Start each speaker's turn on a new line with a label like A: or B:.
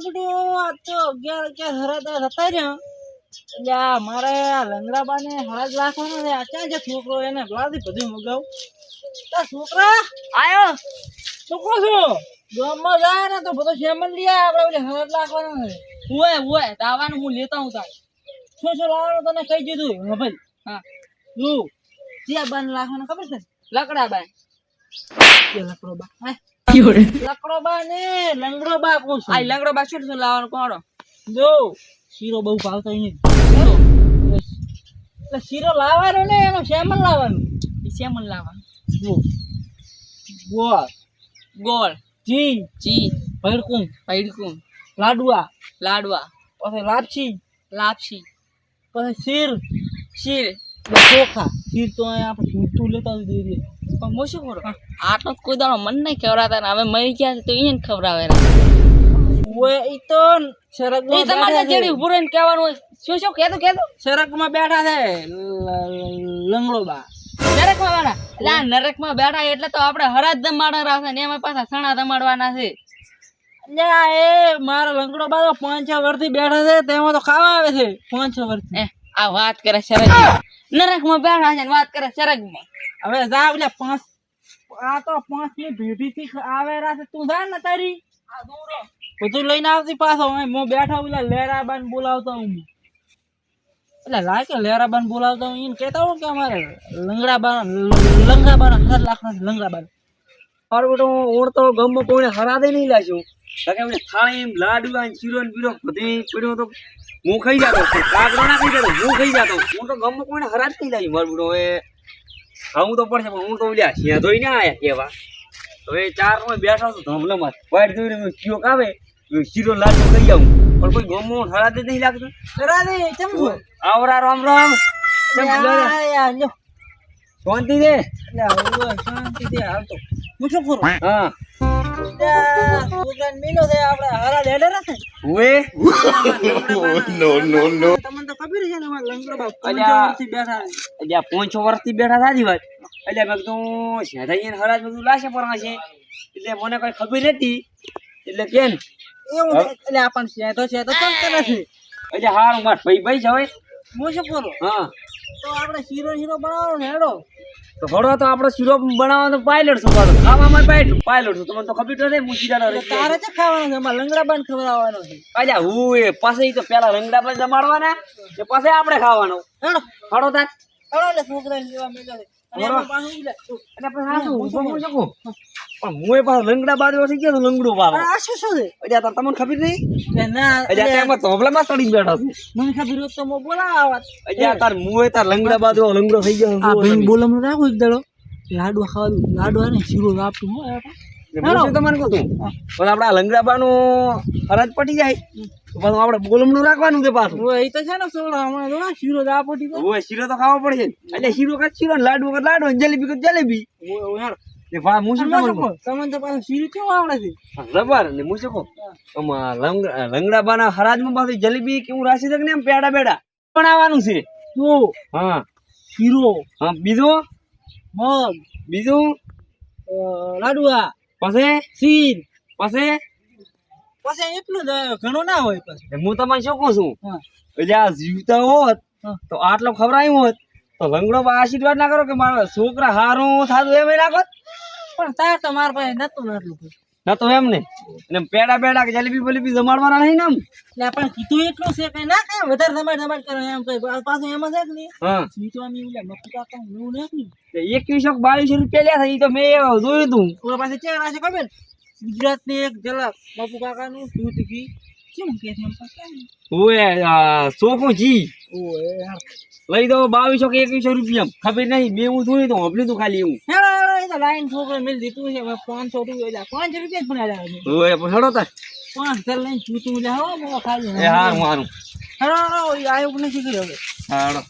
A: બધું આ તો 11 હતા ને એટલે આ મારે આ લંગડાબાને હળદ રાખવાનો છે. આ ક્યાં છે છોકરો? એને લાદી બધું મગાવું. છોકરા આયો શું કહો છો? ગામમાં જાય ને તો બધો સેમન લઈ આપણે ઓલી હળદ રાખવાનો છે. ઓય દાવાનું હું લેતા હું તાર. શું લાવવાનું તને કહી દીધું. હા ભાઈ હા તું જ્યાં બાન રાખવાનું ખબર છે? લકડા બાન લકડો બા લકડો બા ને લંગડો બા કહું છું. આ લંગડો બા શું લાવવાનું કોણો? જો શીરો બહુ ભાવતો નહીં. એટલે શીરો લાવવાનો ને એનો સેમન લાવવાનું. સેમન લાવવાનું ગોળ ગોળ જી ભડકું લાડવા પછી લાપસી પછી શીર ચોખા. શીર તો આપણે ઢૂંઢતું લેતા દઈએ પણ હું શું કરું? આટલો કોઈ દાડો મન નહીં ખવડાવતા ને હવે મરી ગયા છે તો એને ખવડાવે. ઓય ઈ તો સરગમાં તમારે જેડી ઉભું રહીને કહેવાનું હોય. શું કહેતો સરગમાં બેઠા છે લંગડો બા. નરકમાં બેઠા એટલે તો આપણે હરાજ દમાડા રાખે ને એમાં પાછા સણા દમાડવાના છે. એ મારો લંગડો બા 5-6 વર્ષથી બેઠા છે તેમાં તો ખાવા આવે છે 5-6 વર્ષથી. આ વાત કરે સરગ નરકમાં બેઠા છે ને વાત કરે સરગમાં. હવે જા એટલે 5 આ તો 5 ની ભેટીથી આવે છે. તું જા ને તારી આ દૂરો બધું લઈને આવતી પાછો. હું બેઠા ઓલા લેરાબાન બોલાવતો હું. એટલે લાગે લેરાબાન બોલાવતો હું એને કહેતા હું કે અમારે લંગડાબાન હાથ લાખના લંગડાબાન
B: મારું બેટો ઓળતો ગમમાં કોઈને હરાદે નહીં લાગ્યું. થાળી લાડવા શીરો ને પીરો બધી પડ્યો તો હું ખાઈ જતો. કાગડો ના ખાઈ જતો હું ખાઈ જતો. હું તો ગમમાં કોઈને હરાજ નહીં લાગ્યું. મારું બેટો હવે ખાવું તો પડશે પણ હું તો ઓલ્યા શિયા ધોઈને આયા કેવા. હવે 4 માં બેઠા છું ધમલમાં વાઈટ જોઈને કયો કાવે શીરો લાડવો ખાઈ જાઉં પણ કોઈ ગમમાં હરાદ નહીં લાગતું.
A: હરાદે ચમકો
B: આવરા રામ શાંતિ દે
A: શાંતિ દે આવતો હું શું કરું?
B: હા
A: મિલો દે આપણે હરાદ હેડે રાખે તમને તો ખબર છે ને લંગડો બા
B: 5-6 વર્ષથી બેઠા સાચી વાત. એટલે મેં કીધું શેઠાઈને હરાજ બધું લાશે પણ હશે એટલે મને કઈ ખબર નથી એટલે કેમ
A: એવું એટલે આપણને શેઠો છે તો કેમ કરે છે?
B: એટલે હારું માર ભાઈ છે હવે
A: હું શું કરું?
B: હા
A: તો આપણે શીરો બનાવવાનો ને હેડો
B: તો ઘડો તો આપણે શીરો બનાવવાનો પાયલટ છું ખાવામાં પાયલટ છું તમને તો ખબર તો નહીં. હું શીરા
A: તારે છે ખાવાનું છે એમાં લંગડાબાન ખવડાવવાનો છે.
B: અલ્યા હું એ પાસે તો પેલા લંગડાબાન જમાડવાના એ પાસે આપણે ખાવાનો
A: હેડો
B: ખડો તાર
A: એટલે છોકરાને લેવા મેળો છે. અને એમાં પાછું ઈલે
B: અને આપણે હાસું હું શકું પણ હું એ પાછો લંગડા બાજુ થઈ ગયો લંગડો વાળો.
A: આ શું છે?
B: અલ્યા તમને ખબર નહીં
A: કે ના
B: અલ્યા તેમાં તોબલામાં ચડી બેઠા છું.
A: મને ખબર હોત તો મો બોલાવત.
B: અલ્યા તાર મુએ તાર લંગડા બાજુ લંગડો થઈ ગયો.
A: આ ભાઈ બોલમ રાખો એક દડો લાડવા ખાવાનું લાડવા ને શીરો આપતું હો
B: હું તમને કહું છું પણ આપડા લંગડા બાનું હરાજ પટી જાય તો પાછું આપણે બોલમનું રાખવાનું છે પાછું.
A: એ તો છે ને સોડા હમણાં જો શીરો આપટી તો
B: ઓય શીરો તો ખાવો પડશે. એટલે શીરો કાચ શીરો લાડુ કાચ લાડુ જલેબી કાચ જલેબી.
A: યાર
B: એ ભા હું શું તમને
A: તો પાછું શીરો કેવું આવડે છે?
B: રબર ને હું શું કહું લંગડા બાના હરાજમાં પાછું જલેબી કેવું રાશી તક ને એમ પેડા બેડા બનાવવાનું છે.
A: શું?
B: હા
A: શીરો
B: હા બીજું
A: મગ
B: બીજું
A: લાડવા
B: પછી
A: શીર
B: પછી
A: એટલું જ ઘણું ના હોય પછી.
B: હું તમને શું કહું છું
A: હા
B: એટલે આ જીવતા હોત તો આટલો ખવડાયું હોત તો લંગડો બા આશીર્વાદ ના કરો કે મારા છોકરા હારું સારું એમ નાખો.
A: પણ તાર તો મારા પાસે નતું ને એટલું
B: ના તો એમ ને પેડા બેડા કે જલેબી બલેબી જમાડવાના નહીં ને એમ.
A: એટલે આપણે કીધું એટલું છે કઈ ના કઈ વધારે જમાડ કરે એમ કઈ પાછું એમ જ નહીં.
B: હા
A: સ્વીટવાની ઓલા મફત કાકા એવું નથી.
B: 2122 રૂપિયા લ્યા થઈ તો મેં જોયું તું
A: ઓલા પાસે ચેર છે ખબર ગુજરાતની એક ઝલક બાપુ કાકાનું દૂધઘી કેમ કે છે એમ
B: ઓએ સોખું જી
A: ઓએ યાર
B: લઈ દો 2200 કે 2100 રૂપિયા ખબર નહીં મેં હું જોયું તો હબલી તું ખાલી એવું
A: હેડો એ તો લાઈન છોકરો મિલ દીધું છે 500 રૂપિયા 500 રૂપિયા પણ આલ્યા
B: ઓએ પણ હેડો તાર
A: 5 લઈને જૂતું લે હો મો ખાલી
B: એ હારું હારું
A: હેડો આયો નથી કર્યો હવે
B: હાડો